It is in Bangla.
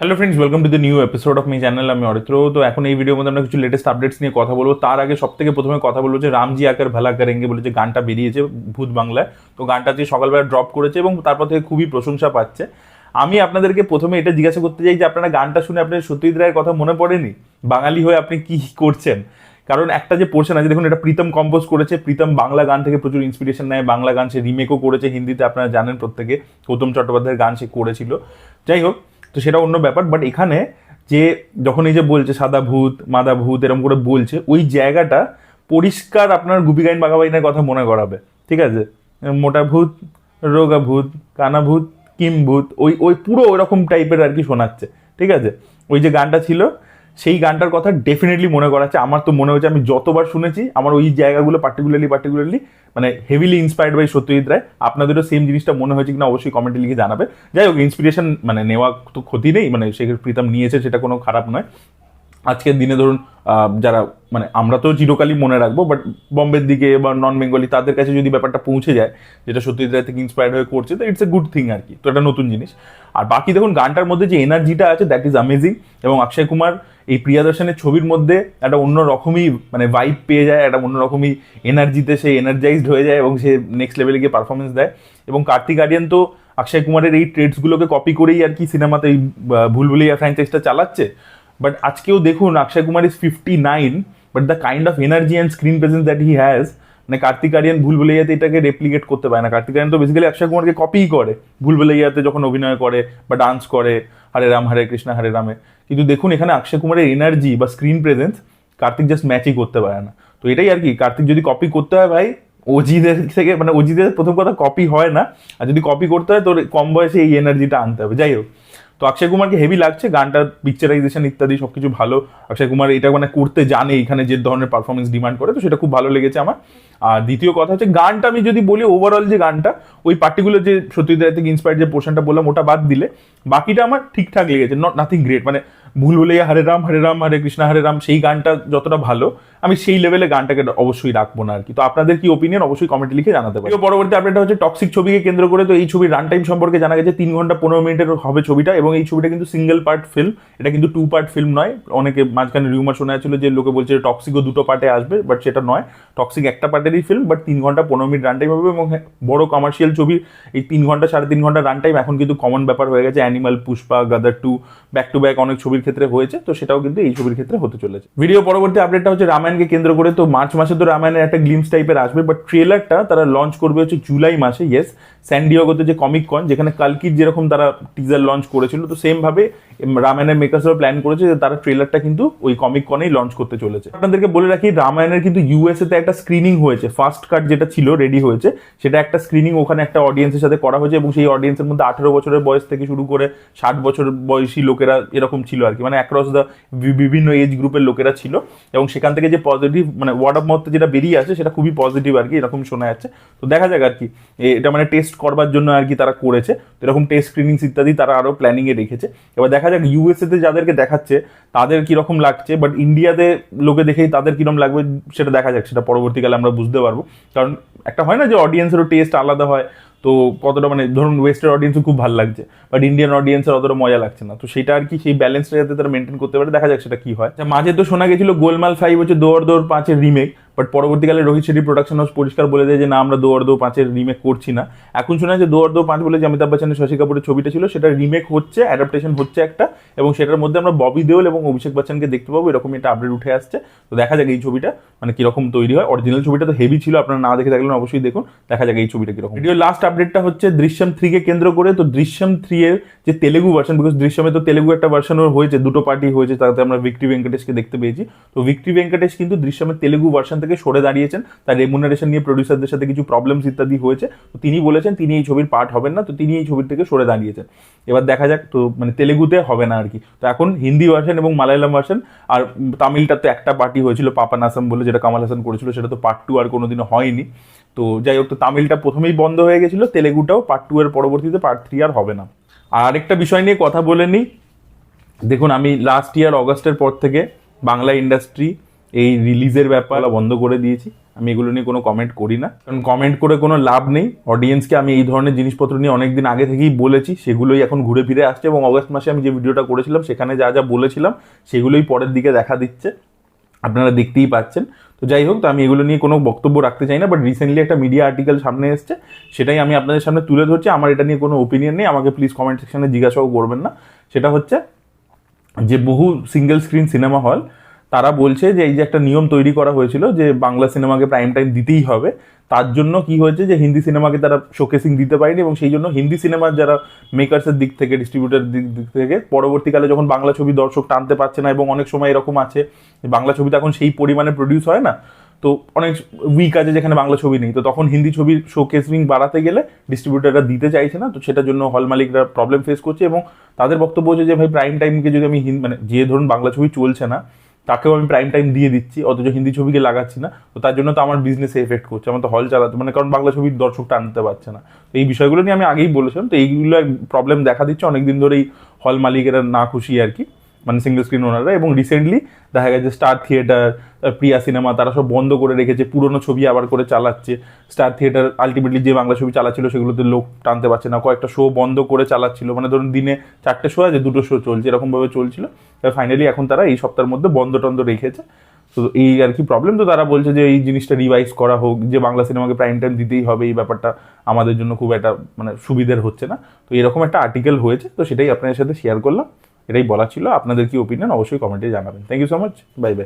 Hello friends, welcome to the new episode of my channel. আমি অরিত্র। তো এখন এই ভিডিওর মধ্যে আমরা কিছু লেটেস্ট আপডেটস নিয়ে কথা বলবো। তার আগে সব থেকে প্রথমে কথা বলবো যে রামজি আকার ভালা করেঙ্গে বলে যে গানটা বেরিয়েছে ভূত বাংলায়। তো গানটা যে সকালবেলা ড্রপ করেছে এবং তারপর থেকে খুবই প্রশংসা পাচ্ছে। আমি আপনাদেরকে প্রথমে এটা জিজ্ঞাসা করতে চাই যে আপনারা গানটা শুনে আপনার সত্যজিৎ রায়ের কথা মনে পড়েনি? বাঙালি হয়ে আপনি কি করছেন? কারণ একটা যে পোর্শন আছে, দেখুন, এটা প্রীতম কম্পোজ করেছে। প্রীতম বাংলা গান থেকে প্রচুর ইন্সপিরেশন নেয়, বাংলা গান সে রিমেকও করেছে হিন্দিতে, আপনারা জানেন প্রত্যেকে। গৌতম চট্টোপাধ্যায়ের গান সে করেছিল। যাই হোক, তো সেটা অন্য ব্যাপার। বাট এখানে যে যখন এই যে বলছে সাদা ভূত মাদা ভূত এরকম করে বলছে, ওই জায়গাটা পরিষ্কার আপনার গুপি গাইন বাঘাবাইনের কথা মনে করাবে। ঠিক আছে, মোটা ভূত, রোগা ভূত, কানা ভূত, কিম ভূত, ওই ওই পুরো ওইরকম টাইপের আর কি শোনাচ্ছে। ঠিক আছে, ওই যে গানটা ছিল সেই গানটার কথা ডেফিনেটলি মনে করাচ্ছে। আমার তো মনে হচ্ছে, আমি যতবার শুনেছি আমার ওই জায়গাগুলো পার্টিকুলারলি মানে heavily inspired by Satyajit Ray. আপনাদেরও সেম জিনিসটা মনে হয়েছে কিনা অবশ্যই কমেন্টে লিখে জানাবে। যাই হোক, ইন্সপিরেশন মানে নেওয়া তো ক্ষতি নেই, মানে সেক্ষেত্রে প্রীতম নিয়েছে, সেটা কোনো খারাপ নয়। আজকের দিনে ধরুন যারা মানে আমরা তো চিরকালই মনে রাখবো, বাট বম্বের দিকে বা নন বেঙ্গলি তাদের কাছে যদি ব্যাপারটা পৌঁছে যায় যেটা সত্যজিৎ রায় থেকে ইন্সপায়ার্ড হয়ে করছে, তো ইটস এ গুড থিং আর কি। তো এটা নতুন জিনিস। আর বাকি দেখুন, গানটার মধ্যে যে এনার্জিটা আছে দ্যাট ইজ অ্যামেজিং। এবং অক্ষয় কুমার এই প্রিয়াদর্শনের ছবির মধ্যে একটা অন্য রকমই মানে ভাইব পেয়ে যায়, একটা অন্য রকমই এনার্জিতে সে এনার্জাইজড হয়ে যায় এবং সে নেক্সট লেভেলে গিয়ে পারফরমেন্স দেয়। এবং কার্তিক আরিয়ান তো অক্ষয় কুমারের এই ট্রেডসগুলোকে কপি করেই আর কি সিনেমাতে এই ভুলভুলাইয়া ফ্র্যাঞ্চাইজটা চালাচ্ছে। বাট আজকেও দেখুন, Akshay Kumar is 59, but the kind of energy and screen presence that he has, মানে কার্তিক আরিয়ান ভুলভুলাইয়াতে এটাকে রেপ্লিকেট করতে পারে না। কার্তিক আরিয়ান তো বেসিক্যালি অক্ষয় কুমারকে কপিই করে ভুলভুলাইয়াতে যখন অভিনয় করে বা ডান্স করে হরে রাম হরে কৃষ্ণ হরে রামে। কিন্তু দেখুন, এখানে অক্ষয় কুমারের এনার্জি বা স্ক্রিন প্রেজেন্স কার্তিক জাস্ট ম্যাচই করতে পারে না। তো এটাই আর কি, কার্তিক যদি কপি করতে হয় ভাই অজিদের থেকে, মানে অজিদের প্রথম কথা কপি হয় না, আর যদি কপি করতে হয় তোর কম বয়সে এই এনার্জিটা আনতে হবে। যাই হোক, তো অক্ষয় কুমারকে হেভি লাগছে, গানটার পিকচারাইজেশন ইত্যাদি সবকিছু ভালো। অক্ষয় কুমার এটা মানে করতে জানে, এখানে যে ধরনের পারফরমেন্স ডিমান্ড করে, তো সেটা খুব ভালো লেগেছে আমার। আর দ্বিতীয় কথা হচ্ছে গানটা, আমি যদি বলি ওভারঅল যে গানটা ওই পার্টিকুলার যে সত্যজিৎ রায় থেকে ইন্সপায়ার্ড যে পোর্শনটা বললাম ওটা বাদ দিলে বাকিটা আমার ঠিকঠাক লেগেছে, নট নাথিং গ্রেট। মানে ভুলভুলাইয়া হরে রাম হরে কৃষ্ণ হরে রাম সেই গানটা যতটা ভালো, আমি সেই লেভেলে গানটাকে অবশ্যই রাখবো না আর কি। তো আপনাদের কি ওপিনিয়ন অবশ্যই কমেন্টে লিখে জানাতে পারেন। পরবর্তী আপডেটটা হচ্ছে টক্সিক ছবিকে কেন্দ্র করে। তো এই ছবির রান টাইম সম্পর্কে জানা গেছে 3 ঘন্টা 15 মিনিটের হবে ছবিটা, এবং এই ছবিটা কিন্তু সিঙ্গেল পার্ট ফিল্ম, এটা কিন্তু 2 পার্ট ফিল্ম নয়। অনেকে মাঝখানে রিউমার শোনা যাচ্ছিল যে লোকে বলছে টক্সিকও 2টো পার্টে আসবে, বাট সেটা নয়। টক্সিক একটা পার্টেরই ফিল্ম, বাট 3 ঘন্টা 15 মিনিট রান টাইম হবে। এবং বড় কমার্শিয়াল ছবি এই 3 ঘন্টা 3.5 ঘন্টা রান টাইম এখন কিন্তু কমন ব্যাপার হয়ে গেছে। অ্যানিমাল, পুষ্পা, গাদার 2 ব্যাক টু ব্যাক অনেক ছবির ক্ষেত্রে হয়েছে, তো সেটাও কিন্তু এই ছবির ক্ষেত্রে হতে চলেছে। ভিডিও পরবর্তী আপডেটটা হচ্ছে রামায়ণকে কেন্দ্র করে। তো মার্চ মাসে তো রামায়ণের একটা গ্লিমস টাইপের আসবে, বাট ট্রেলারটা তারা লঞ্চ করবে হচ্ছে জুলাই মাসে। ইয়েস, স্যান্ডিয়াগোতে যে কমিক কন, যেখানে কালকির যেরকম তারা টিজার লঞ্চ করেছিল, তো সেম ভাবে রামায়ণের মেকার্সরাও প্ল্যান করেছে যে তারা ট্রেলারটা কিন্তু ওই কমিক কনেই লঞ্চ করতে চলেছে। আপনাদেরকে বলে রাখি, রামায়ণের কিন্তু ইউএসএ তে একটা স্ক্রিনিং হয়েছে, ফার্স্ট কাট যেটা ছিল রেডি হয়েছে, সেটা একটা স্ক্রিনিং ওখানে একটা অডিয়েন্সের সাথে করা হয়েছে। এবং সেই অডিয়েন্সের মধ্যে 18 বছরের বয়স থেকে শুরু করে 60 বছর বয়সী লোকেরা এরকম ছিল আর কি, মানে অ্যাক্রস দ্য বিভিন্ন এজ গ্রুপের লোকেরা ছিল। এবং সেখান থেকে যে পজিটিভ মানে ওয়ার্ড অফ মাউথ যেটা বেরিয়ে আসে সেটা খুবই পজিটিভ আর কি, এরকম শোনা যাচ্ছে। তো দেখা যাক আর কি, এটা মানে টেস্ট করবার জন্য আর কি তারা করেছে। তো এরকম টেস্ট স্ক্রিনিংস ইত্যাদি তারা আরো প্ল্যানিং এ রেখেছে। এবার দেখা যাক ইউএসএ তে যাদেরকে দেখাচ্ছে তাদের কিরকম লাগছে, বাট ইন্ডিয়াতে লোকে দেখেই তাদের কিরকম লাগবে সেটা দেখা যাক, সেটা পরবর্তীকালে আমরা বুঝতে পারবো। কারণ একটা হয় না যে অডিয়েন্সেরও টেস্ট আলাদা হয়, তো কতটা মানে ধরুন ওয়েস্টার্ন অডিয়েন্সও খুব ভালো লাগছে, বাট ইন্ডিয়ান অডিয়েন্সের অতটা মজা লাগছে না। তো সেটা আর কি, সেই ব্যালেন্সটা যাতে তারা মেনটেন করতে পারে, দেখা যাক সেটা কি হয়। মাঝে তো শোনা গেছিল গোলমাল 5 হচ্ছে দৌড় 5-এর রিমেক, বাট পরবর্তীকালে রোহিত শেট্টি প্রোডাকশন হাউস পরিষ্কার বলে দেয় যে না, আমরা দৌড় 5-এর রিমেক করছি না। এখন শোনা যাচ্ছে দৌড় 5 বলে যে অমিতাভ বচ্চনের শশী কাপুরের ছবিটা ছিল, সেটা রিমেক হচ্ছে, অ্যাডাপ্টেশন হচ্ছে একটা, এবং সেটার মধ্যে আমরা ববি দেওল এবং অভিষেক বচ্চনকে দেখতে পাবো, এরকম একটা আপডেট উঠে আসছে। তো দেখা যাক এই ছবিটা মানে কিরকম তৈরি হয়। অরিজিনাল ছবিটা তো হেভি ছিল, আপনারা না দেখে থাকলেন অবশ্যই দেখুন, দেখা যাক এই ছবিটা কিরকম। ভিডিও লাস্ট আপডেটটা হচ্ছে দৃশ্যম 3 কে কেন্দ্র করে। তো দৃশ্যম 3 এর যে তেলেগু ভার্সন, বিকজ দৃশ্যমে তো তেলেগু একটা ভার্সন হয়েছে, 2টো পার্টি হয়েছে, তাতে আমরা ভিক্টরি ভেঙ্কটেশকে দেখতে পেয়েছি। তো ভিক্টরি ভেঙ্কটেশ কিন্তু দৃশ্যমের তেলেগু ভার্সন থেকে সরে দাঁড়িয়েছেন, তার রেমুনারেশন নিয়ে প্রডিউসারদের সাথে কিছু প্রবলেমস ইত্যাদি হয়েছে। তো তিনি বলেছেন তিনি এই ছবির পার্ট হবেন না, তো তিনি এই ছবির থেকে সরে দাঁড়িয়েছেন। এবার দেখা যাক, তো মানে তেলেগুতে হবে না আর কি। তো এখন হিন্দি ভার্সন এবং মালায়ালাম ভার্সন, আর তামিলটা তো একটা পার্টি হয়েছিল পাপান আসাম বলে, যেটা কামাল হাসান করেছিল, সেটা তো পার্ট 2 আর কোনোদিনও হয়নি। তো যাই হোক, তো তামিলটা প্রথমেই বন্ধ হয়ে গেছিল, তেলেগুটাও পার্ট 2 এর পরবর্তীতে পার্ট 3 আর হবে না। আর আরেকটা বিষয় নিয়ে কথা বলে নিই। দেখুন, আমি লাস্ট ইয়ার অগাস্টের পর থেকে বাংলা ইন্ডাস্ট্রি এই রিলিজের ব্যাপার বন্ধ করে দিয়েছি। আমি এগুলো নিয়ে কোনো কমেন্ট করি না, কারণ কমেন্ট করে কোনো লাভ নেই। অডিয়েন্সকে আমি এই ধরনের জিনিসপত্র নিয়ে অনেকদিন আগে থেকেই বলেছি, সেগুলোই এখন ঘুরে ফিরে আসছে। এবং অগস্ট মাসে আমি যে ভিডিওটা করেছিলাম সেখানে যা যা বলেছিলাম সেগুলোই পরের দিকে দেখা দিচ্ছে, আপনারা দেখতেই পাচ্ছেন। তো যাই হোক, তো আমি এগুলো নিয়ে কোনো বক্তব্য রাখতে চাই না, বাট রিসেন্টলি একটা মিডিয়া আর্টিকেল সামনে এসছে, সেটাই আমি আপনাদের সামনে তুলে ধরছি। আমার এটা নিয়ে কোনো ওপিনিয়ন নেই, আমাকে প্লিজ কমেন্ট সেকশনে জিজ্ঞাসাও করবেন না। সেটা হচ্ছে যে বহু সিঙ্গেল স্ক্রিন সিনেমা হল তারা বলছে যে এই যে একটা নিয়ম তৈরি করা হয়েছিল যে বাংলা সিনেমাকে প্রাইম টাইম দিতেই হবে, তার জন্য কি হয়েছে যে হিন্দি সিনেমাকে তারা শোকেসিং দিতে পারেনি, এবং সেই জন্য হিন্দি সিনেমার যারা মেকার্সের দিক থেকে, ডিস্ট্রিবিউটারের দিক থেকে পরবর্তীকালে যখন বাংলা ছবি দর্শক টানতে পারছে না, এবং অনেক সময় এরকম আছে যে বাংলা ছবিতে এখন সেই পরিমাণে প্রডিউস হয় না, তো অনেক উইক আছে যেখানে বাংলা ছবি নেই, তো তখন হিন্দি ছবির শোকেসিং বাড়াতে গেলে ডিস্ট্রিবিউটাররা দিতে চাইছে না, তো সেটার জন্য হল মালিকরা প্রবলেম ফেস করছে। এবং তাদের বক্তব্য হচ্ছে যে ভাই প্রাইম টাইমকে যদি আমি মানে যে ধরুন বাংলা ছবি চলছে না তাকেও আমি প্রাইম টাইম দিয়ে দিচ্ছি, অথচ হিন্দি ছবিকে লাগাচ্ছি না, তো তার জন্য তো আমার বিজনেসে এফেক্ট করছে, আমার তো হল চালাতে, মানে কারণ বাংলা ছবির দর্শকটা আনতে পারছে না। তো এই বিষয়গুলো নিয়ে আমি আগেই বলেছিলাম, তো এইগুলো প্রবলেম দেখা দিচ্ছে অনেকদিন ধরেই, হল মালিকেরা না খুশি আর কি, মানে সিঙ্গেল স্ক্রিন ওনাররা। এবং রিসেন্টলি দেখা গেছে স্টার থিয়েটার, প্রিয়া সিনেমা, তারা সব বন্ধ করে রেখেছে, পুরোনো ছবি আবার করে চালাচ্ছে। স্টার থিয়েটার আলটিমেটলি যে বাংলা ছবি চালাচ্ছিল সেগুলোতে লোক টানতে পারছে না, কয়েকটা শো বন্ধ করে চালাচ্ছিল, মানে ধরুন দিনে 4টে শো আছে, 2টো শো চলছে, এরকমভাবে চলছিল। ফাইনালি এখন তারা এই সপ্তাহের মধ্যে বন্ধ টন্ধ রেখেছে। তো এই আর কি প্রবলেম। তো তারা বলছে যে এই জিনিসটা রিভাইজ করা হোক, যে বাংলা সিনেমাকে প্রাইম টাইম দিতেই হবে, এই ব্যাপারটা আমাদের জন্য খুব একটা মানে সুবিধের হচ্ছে না। তো এরকম একটা আর্টিকেল হয়েছে, তো সেটাই আপনাদের সাথে শেয়ার করলাম, এটাই বলা ছিল। আপনাদের কি ওপিনিয়ন অবশ্যই কমেন্টে জানাবেন। Thank you so much, bye by.